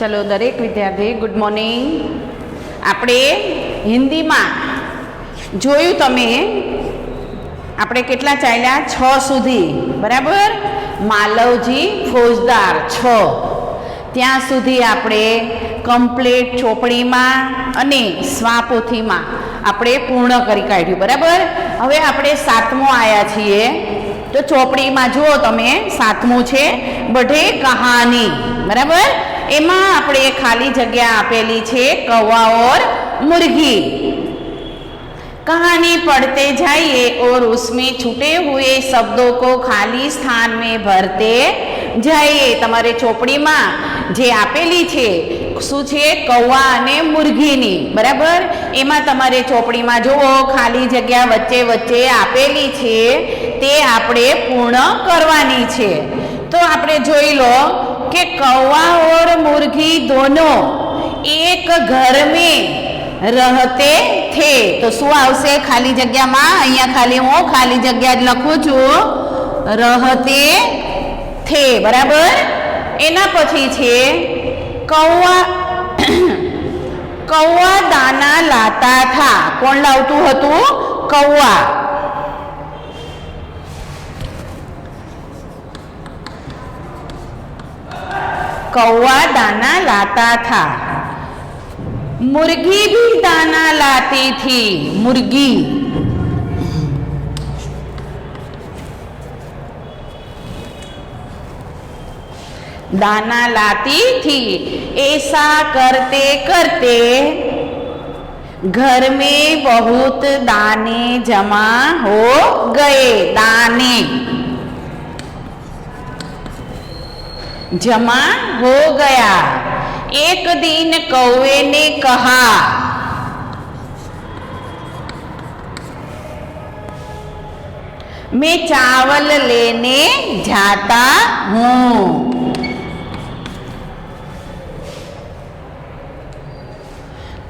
चलो दरेक विद्यार्थी गुड मॉर्निंग। આપણે હિન્દીમાં જોયું તમે આપણે કેટલા ચાલ્યા 6 સુધી બરાબર। માલવજી ફોજદાર 6 ત્યાં સુધી આપણે કમ્પ્લીટ ચોપડીમાં અને સ્વાપોથીમાં આપણે પૂર્ણ કરી કાઢ્યું બરાબર। હવે આપણે 7મો આવ્યા છીએ તો ચોપડીમાં જુઓ તમે 7મું છે बढ़े कहानी बराबर। एमा आपणे खाली जगह आपेली छे कौवा और मुर्गी। कहानी पढ़ते जाइए और उसमें छूटे हुए शब्दों को खाली स्थान में भरते जाइए। तमारे चोपड़ी में जे आपेली छे शुं छे कौवा अने मुर्गीनी बराबर। एमां तमारे चोपड़ी में जुओ खाली जगह वच्चे वच्चे आपेली छे ते आपणे पूर्ण करवानी छे। तो आपणे जोई लो कि कौवा और मुर्गी दोनों एक घर में रहते थे। तो शू आवशे खाली जग्या में अहींया खाली हूँ खाली जग्या लखूं छूं रहते थे बराबर। एना पछी छे कौवा कौवा दाना लाता था। कोण लावतुं हतुं? कौवा। कौवा दाना लाता था। मुर्गी भी दाना लाती थी। मुर्गी दाना लाती थी। ऐसा करते करते घर में बहुत दाने जमा हो गए। दाने जमा हो गया। एक दिन कौवे ने कहा मैं चावल लेने जाता हूँ।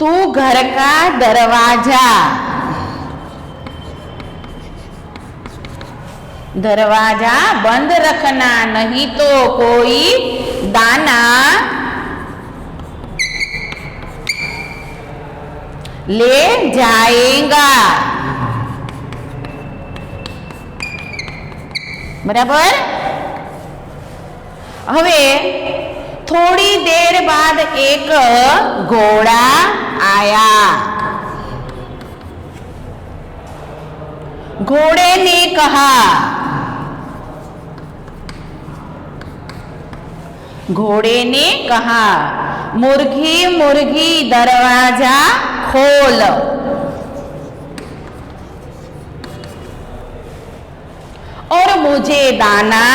तू घर का दरवाजा बंद रखना, नहीं तो कोई दाना ले जाएगा बराबर। हवे थोड़ी देर बाद एक घोड़ा आया। घोड़े ने कहा मुर्गी मुर्गी दरवाजा खोल। और मुझे दाना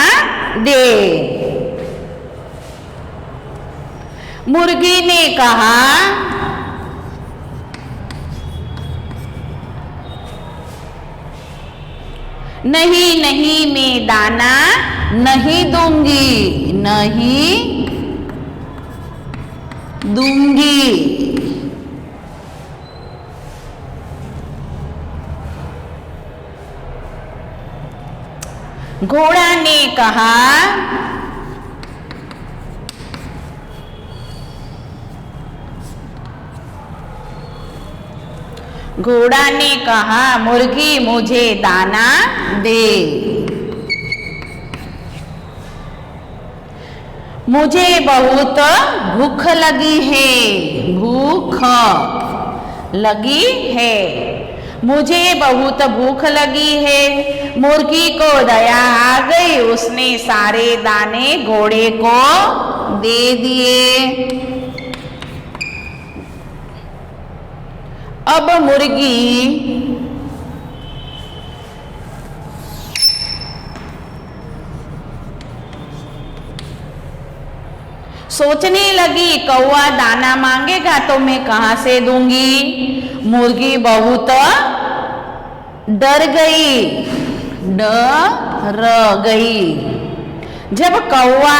दे। मुर्गी ने कहा नहीं नहीं मैं दाना नहीं दूंगी, नहीं दूंगी। घोड़ा ने कहा मुर्गी मुझे दाना दे। मुझे बहुत भूख लगी है। भूख लगी है। मुझे बहुत भूख लगी है। मुर्गी को दया आ गई। उसने सारे दाने घोड़े को दे दिए। अब मुर्गी सोचने लगी कौवा दाना मांगेगा तो मैं कहां से दूंगी। मुर्गी बहुत डर गई। जब कौवा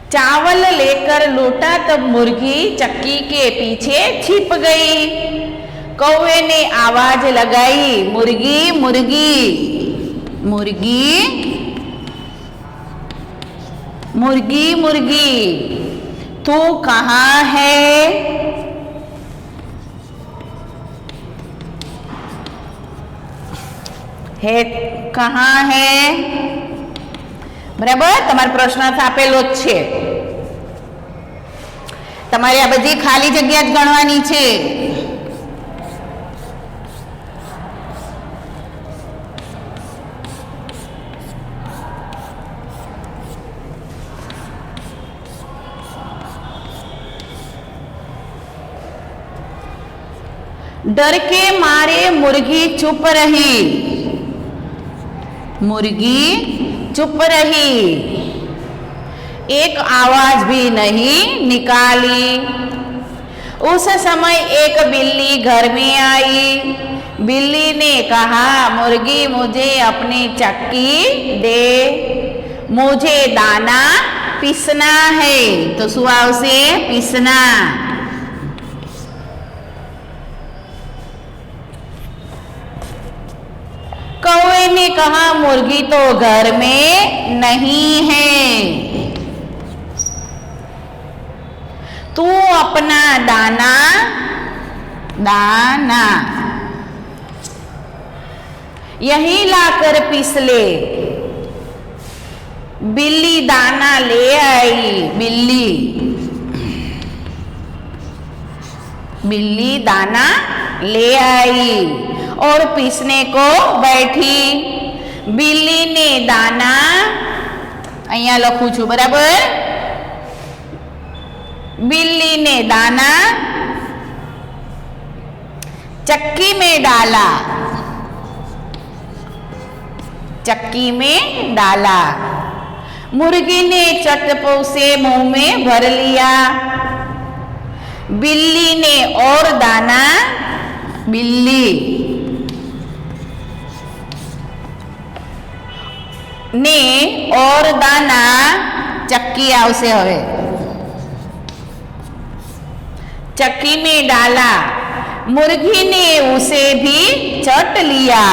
चावल लेकर लौटा तब मुर्गी चक्की के पीछे छिप गई। कौवे ने आवाज लगाई मुर्गी मुर्गी मुर्गी मुर्गी मुर्गी तू कहाँ है? है कहाँ है? बराबर તમારો પ્રશ્ન આપેલો જ છે. તમારે આ બધી ખાલી જગ્યા જ ગણવાની છે. डर के मारे मुर्गी चुप रही. मुर्गी चुप रही, एक आवाज भी नहीं निकाली. उस समय एक बिल्ली घर में आई. बिल्ली ने कहा, मुर्गी मुझे अपनी चक्की दे, मुझे दाना पीसना है. तो શું આવશે? पीसना. कौवे ने कहा, मुर्गी तो घर में नहीं है, तू अपना दाना दाना यही लाकर पीस ले. बिल्ली दाना ले आई. बिल्ली दाना ले आई और पीसने को बैठी. बिल्ली ने दाना અહીંયા લખું છું બરાબર. बिल्ली ने दाना चक्की में डाला. चक्की में डाला. मुर्गी ने चटपो से मुंह में भर लिया. बिल्ली ने और दाना बिल्ली ने और दाना चक्की आवશે હવે. चक्की में डाला. मुर्गी ने उसे भी चट लिया.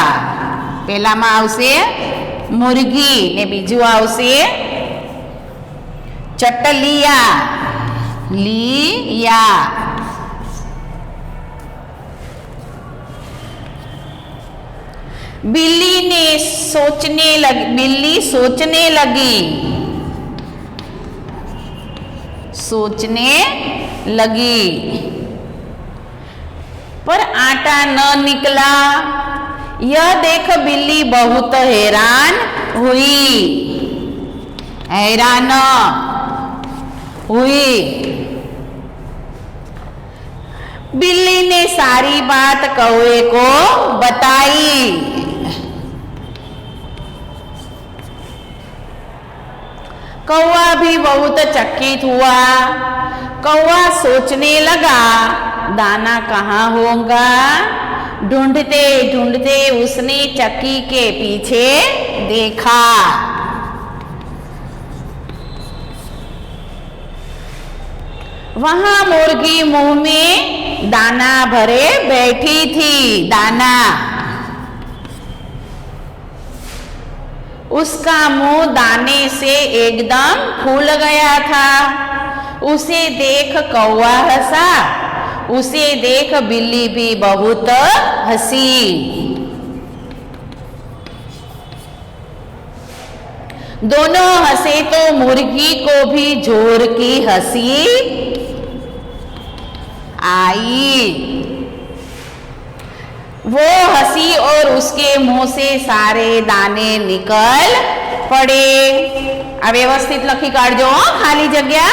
પહેલામાં આવશે मुर्गी ने બીજું આવશે ચટ लिया. लिया. बिल्ली सोचने लगी पर आटा न निकला. यह देख बिल्ली बहुत हैरान हुई. बिल्ली ने सारी बात कौवे को बताई. कौवा भी बहुत चकित हुआ. कौवा सोचने लगा, दाना कहाँ होगा. ढूंढते ढूंढते उसने चक्की के पीछे देखा. वहां मुर्गी मुंह में दाना भरे बैठी थी. दाना. उसका मुंह दाने से एकदम फूल गया था. उसे देख कौवा हंसा. उसे देख बिल्ली भी बहुत हंसी. दोनों हंसे तो मुर्गी को भी जोर की हंसी आई. वो हंसी और उसके मुंह से सारे दाने निकल पड़े. आ व्यवस्थित लखी काढजो खाली जग्या.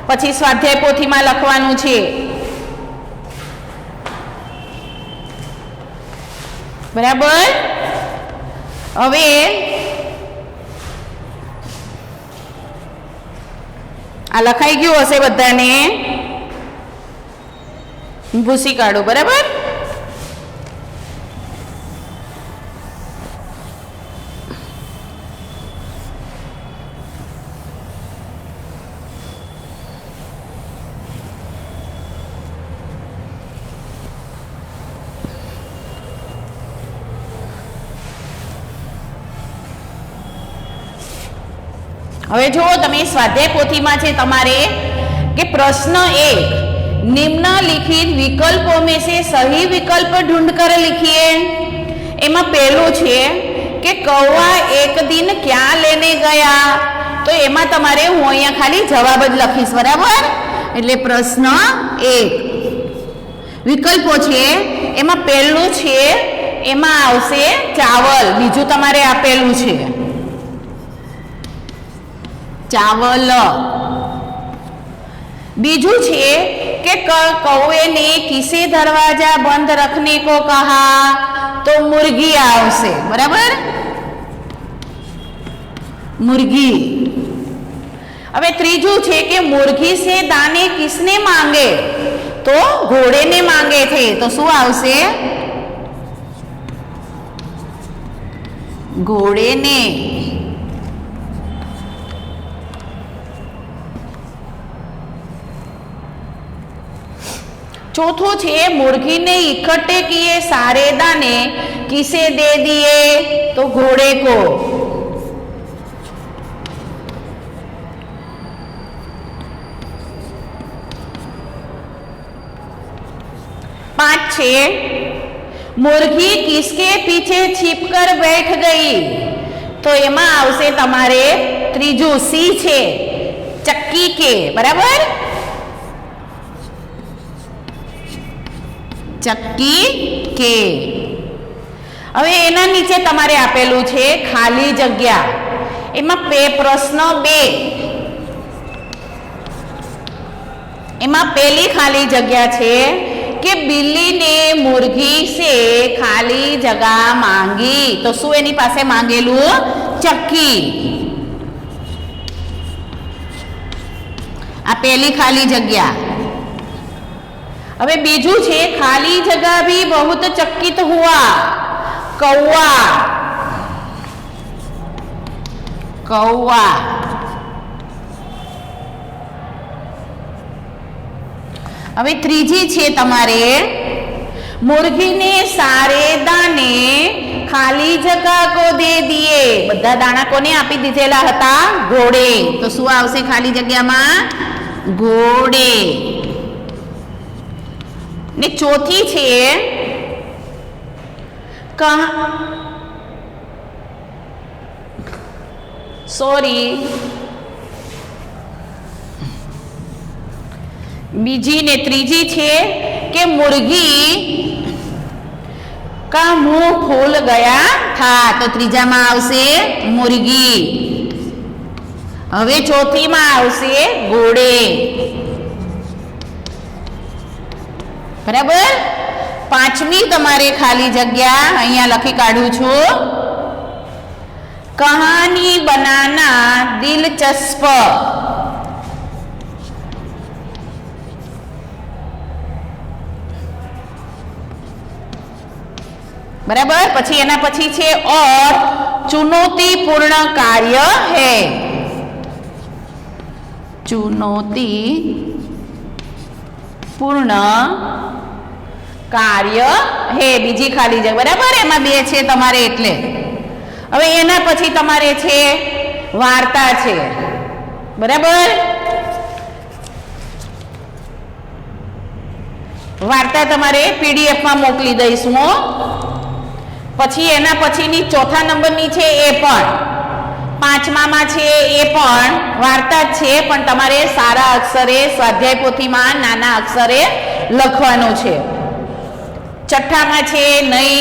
પછી સ્વાધ્યાય પોથીમાં લખવાનું છે. બરાબર. હવે આ લખાઈ ગયું હશે બધાને. ભૂસી કાઢો. બરાબર. હવે જો તમે સ્વાધ્યાય પોથીમાં છે તમારે કે પ્રશ્ન 1 निम्नलिखित विकल्पों में से सही विकल्प ढूंढ कर लिखिए। एमा पहलू छे कि कौवा एक दिन क्या लेने गया, तो एमा तमारे हूँ अहींया खाली जवाब ज लखीश, बराबर। एटले प्रश्न 1 विकल्पो छे एमा पहलू छे एमा आवशे चावल, बीजू तमारे आपेलू छे चावल, बीजू छे कि कौवे ने किसे दरवाजा बंद रखने को कहा, तो मुर्गी आवशे, बराबर, मुर्गी। હવે ત્રીજું છે કે મુર્ગી से दाने किसने मांगे, तो घोड़े ने मांगे थे, तो શું આવશે घोड़े ने। चौथो छे मुर्गी ने इकट्ठे किए सारे दाने किसे दे दिए, तो घोड़े को। पांच छे मुर्गी किसके पीछे छिपकर बैठ गई, तो एमा आवशे तमारे त्रीजू सी छे चक्की के, बराबर, चक्की के। હવે એના નીચે તમારે આપેલું છે ખાલી જગ્યા, એમાં પ્રશ્ન 2 એમાં પહેલી ખાલી જગ્યા છે कि बिल्ली ने मुर्गी से खाली जगह मांगी, तो શું એની પાસે માંગેલું ચક્કી, આ પહેલી ખાલી જગ્યા। હવે બીજું છે खाली जगह भी बहुत चकित हुआ, कौवा, कौवा। હવે ત્રીજી છે તમારે मुर्गी ने सारे दाने खाली जगह को दे दिए, બધા દાણા કોને આપી દીધેલા હતા ઘોડે, તો શું આવશે ખાલી જગ્યામાં ઘોડે। ने चौथी छे सॉरी बीजी ने त्रीजी छे कि मुर्गी का मुंह खुल गया था, तो त्रीजा में आवशे मुर्गी। हवे चौथी में आवशे घोड़े, बराबर। पांचमी तमारे खाली जग्या अहींया लखी काढूं छुं, कहानी बनाना दिलचस्प, बराबर। पछी एना पछी छे और चुनौतीपूर्ण कार्य है, चुनौतीपूर्ण कार्य है बीजी खाली जगह, बराबर। एमां बे छे तमारे एटले। हवे एना पछी तमारे छे वार्ता छे, बराबर। वार्ता तमारे पीडीएफ में मोकली दईशुं। पछी एना पछीनी चौथा नंबरनी छे ए पण, પાંચમામાં છે એ પણ વાર્તા જ છે, પણ તમારે સારા અક્ષરે સ્વાધ્યાય પોથીમાં નાના અક્ષરે લખવાનું છે। છઠ્ઠામાં છે નઈ,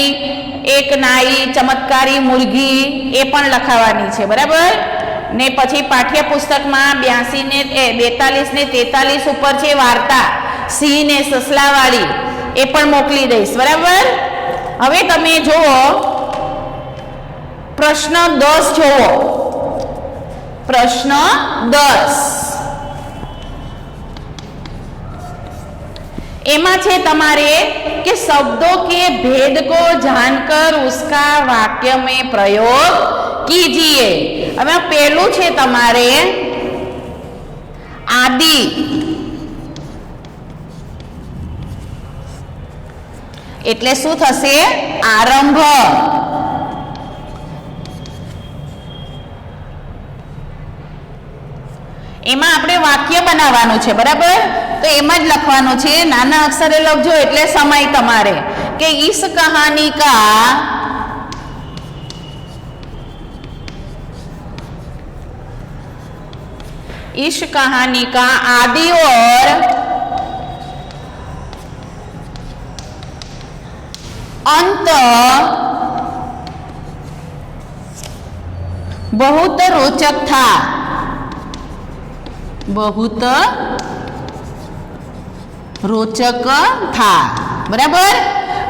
એક નાઈ, ચમત્કારી મુર્ગી, એ પણ લખાવાની છે, બરાબર। ને પછી પાઠ્યપુસ્તકમાં 42 ને 42 ને 43 ઉપર છે વાર્તા સિંહ ને સસલાવાળી, એ પણ મોકલી દઈશ, બરાબર। હવે તમે જુઓ પ્રશ્ન 10 જોવો, प्रश्न 10 एमा छे तमारे कि शब्दों के भेद को जानकर उसका वाक्य में प्रयोग कीजिए। अब पहलू छे तमारे आदि, एटले शुं थशे आरंभ। એમાં આપણે વાક્ય બનાવવાનું છે, બરાબર? તો એમાં જ લખવાનું છે, નાના અક્ષરે લખજો એટલે સમય તમારે કે इस कहानी का इस कहानी का आदि और अंत बहुत रोचक था, बहुत रोचक था, बराबर?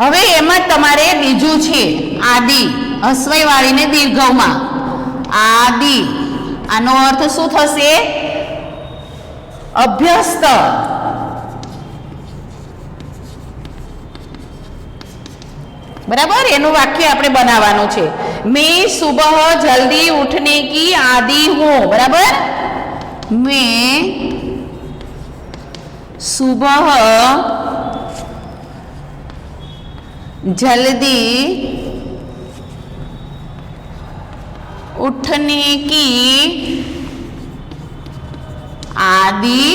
હવે એમાં તમારે બીજું છે આદિ, હસ્વઈ વાળીને દીર્ઘમાં આદિ, આનો અર્થ શું થશે? અભ્યસ્ત. बराबर? एनु वाक्य आपणे बनावानुं छे, मैं सुबह जल्दी उठने की आदी हूं, बराबर? मैं सुबह जल्दी उठने की आदि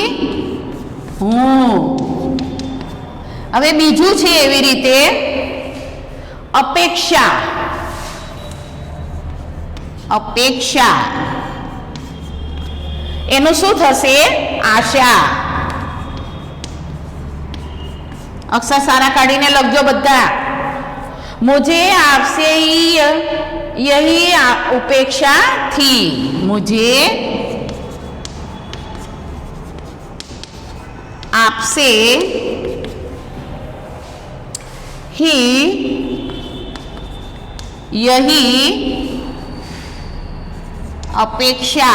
हूं. हवे बीजू छे एवी रीते अपेक्षा, अपेक्षा एनु शुं थशे? आशा. अक्षर सारा काढीने लखजो बधा. मुझे आपसे यही उपेक्षा थी, मुझे आपसे ही यही अपेक्षा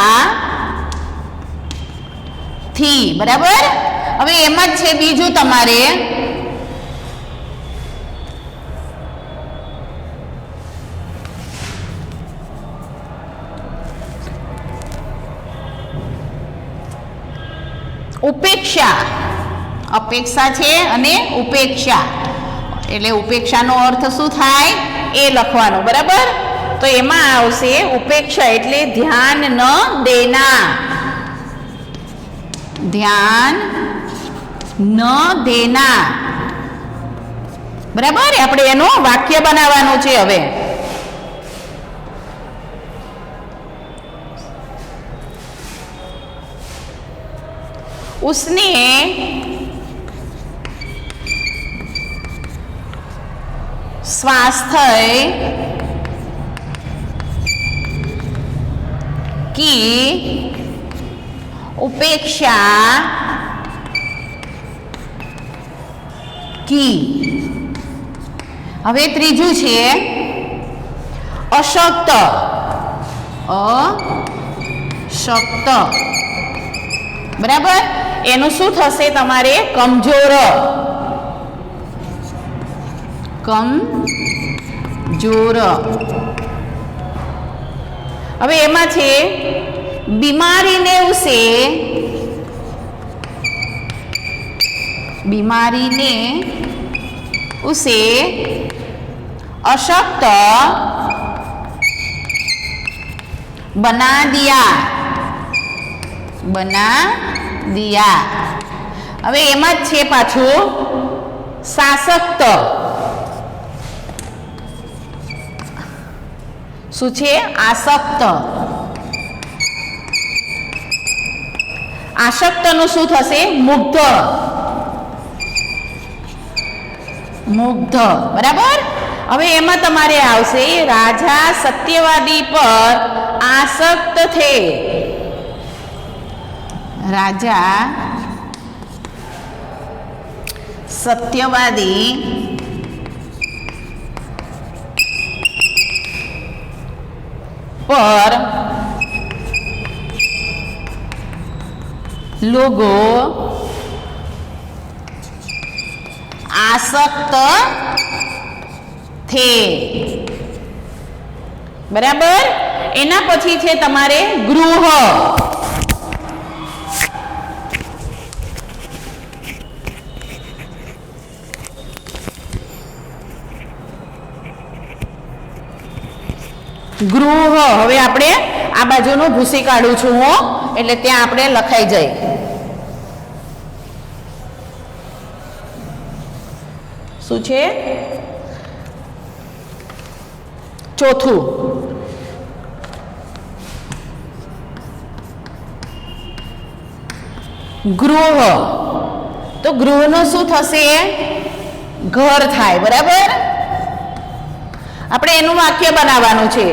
थी, बराबर? हवे एम ज छे बीजू तमारे उपेक्षा, अपेक्षा छे अने उपेक्षा एटले उपेक्षानो अर्थ शुं थाय ए लखवानुं, बराबर? तो एमां आवशे उपेक्षा एटले ध्यान न देना, ध्यान न देना, बराबर? आपणे एनो वाक्य बनाववानुं छे. हवे उसने स्वास्थ्य की उपेक्षा की. हवे त्रीजू छे अशक्त, अशक्त, बराबर? एनु शुं थशे तमारे? कमजोर, कमजोर. हवे एमां छे बीमारी ने उसे, बीमारी ने उसे अशक्त बना दिया, बना दिया. हवे एमां ज छे पाछुं साशक्त. शुं छे? आसक्त. आसक्तनुं शुं थशे? मुग्ध, मुग्ध, बराबर? हवे एमां तमारे आवशे राजा सत्यवादी पर आसक्त थे, राजा सत्यवादी पर लोगों आसक्त थे, बराबर? एना पछी छे तमारे गृह. गृह. हवे आपणे आ बाजुनुं भूसी काढું છું હું એટલે ત્યાં આપણે લખાઈ જાય. શું છે? ચોથું ગૃહ. તો ગૃહનો શું થશે? ઘર થાય. બરાબર. આપણે એનું વાક્ય બનાવવાનું છે.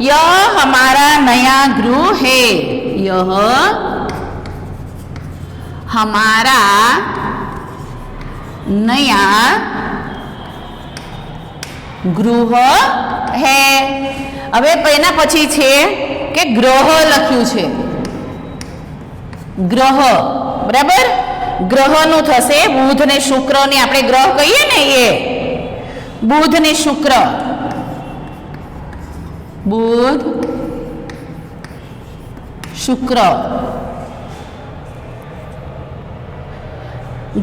યહ હમારા નયા ગૃહ હૈ. યહ હમારા નયા ગૃહ હૈ. હવે એના પછી છે કે ગ્રહ લખ્યું છે. ગ્રહ. બરાબર. ગ્રહનું થશે બુધ ને શુક્ર ને આપણે ગ્રહ કહીએ ને એ બુધ ને શુક્ર. बुध शुक्र.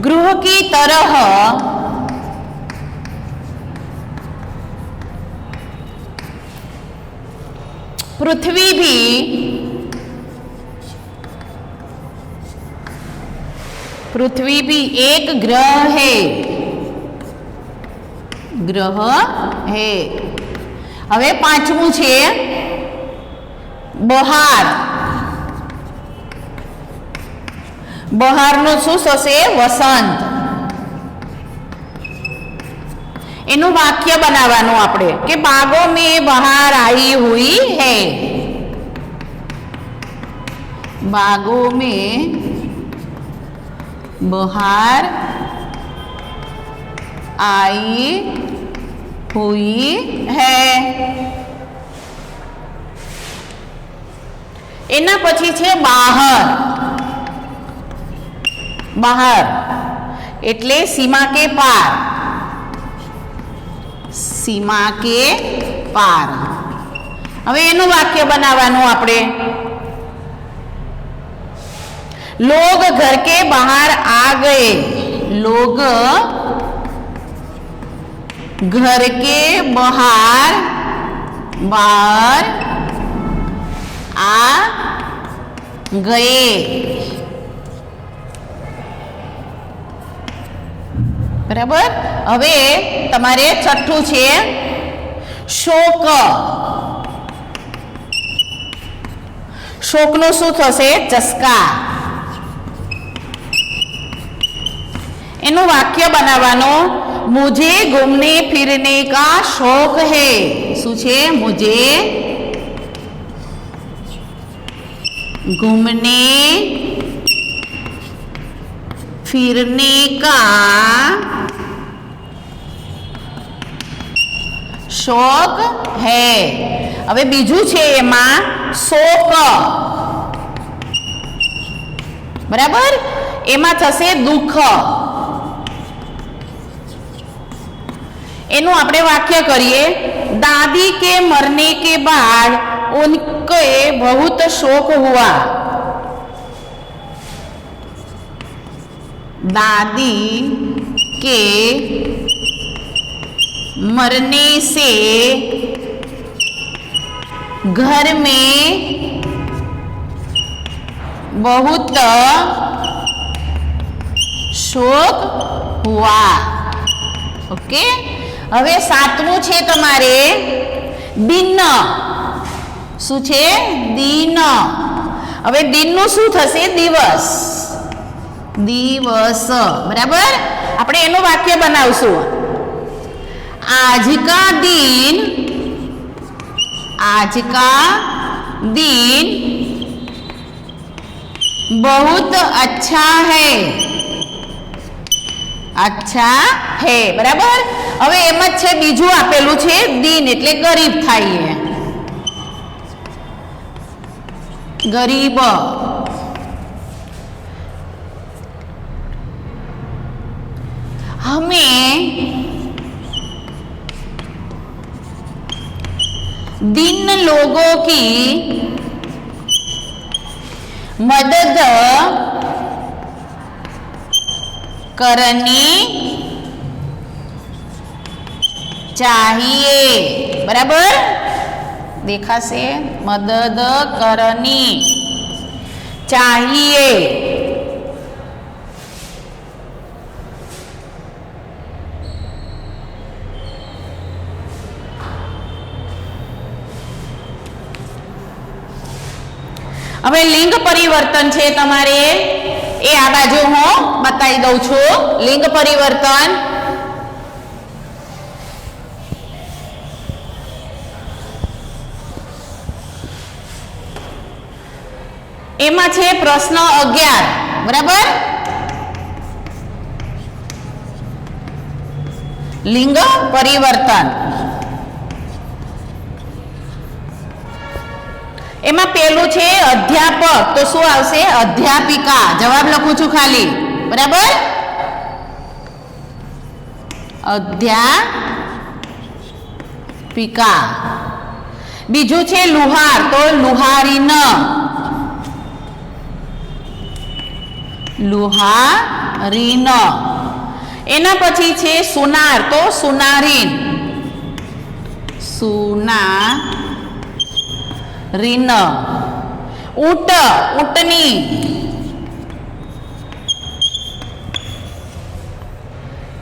गृह की तरह पृथ्वी भी एक ग्रह है. ग्रह है. હવે પાંચમું છે બહાર. બહારનું શું થશે? વસંત. એનું વાક્ય બનાવવાનું આપણે કે બાગો મેં બહાર आई हुई है. बागों में बहार आई हुई है. એના પછી છે બહાર. બહાર એટલે સીમા કે પાર. સીમા કે પાર. હવે એનું વાક્ય બનાવવાનું આપણે लोग घर के बाहर आ गए. लोग घर के बाहर आ गए. बराबर. હવે તમારે છઠ્ઠું છે શોક. શોકનું શું થશે? ચસ્કા. એનું વાક્ય બનાવવાનું मुझे घूमने फिरने का शौक है. શું છે? मुझे घूमने फिरने का शौक है. હવે બીજું છે એમાં શોક. બરાબર. એમાં થશે દુઃખ. એનું આપણે વાક્ય કરીએ दादी के मरने के बाद उनके बहुत शोक हुआ. दादी के मरने से घर में बहुत शोक हुआ. ओके. હવે સાતમું છે તમારે દિન. શું છે? દિન. હવે દિનનું શું થશે? દિવસ. દિવસ. બરાબર. આપણે એનું વાક્ય બનાવશું आज का दिन बहुत अच्छा है. अच्छा है. બરાબર. હવે એમ જ છે બીજું આપેલું છે દિન એટલે ગરીબ થાય. ગરીબ. हमें दिन लोगों की मदद करनी चाहिए. बराबर. દેખાશે? મદદ કરની चाहिए। હવે લિંગ પરિવર્તન છે તમારે એ આ બાજુ હું બતાવી દઉં છું। લિંગ પરિવર્તન એમાં છે પ્રશ્ન 11 બરાબર। લિંગ પરિવર્તન એમાં પેલું છે અધ્યાપક, તો શું આવશે? અધ્યાપિકા। જવાબ લખું છું ખાલી, બરાબર। અધ્યાપિકા। બીજું છે લુહાર, તો લુહારીન, લુહારીન। એના પછી છે સુનાર, તો સુનારીન, સુનારીન। ઊંટ, ઊંટની,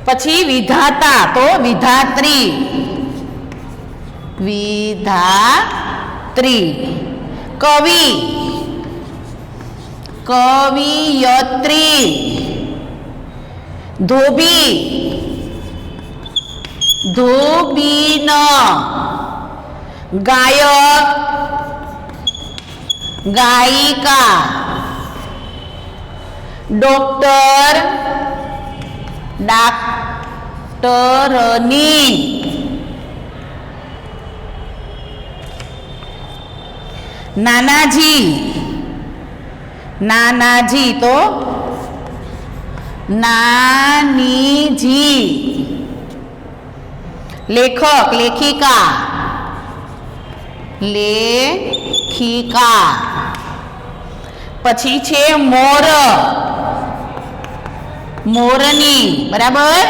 પછી વિધાતા, તો વિધાત્રી, વિધાત્રી। કવિ, કવિયત્રી। ધોબી, ધોબીન। ગાયક, ગાયિકા। ડોક્ટર, ડાક્ટરની। નાનાજી, નાનાજી, તો નાનીજી। લેખક, લેખિકા, લેખિકા। પછી છે મોર, મોરની, બરાબર।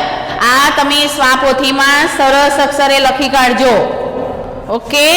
આ તમે સ્વાપોથીમાં સરસ અક્ષરે લખી કાઢજો, ઓકે।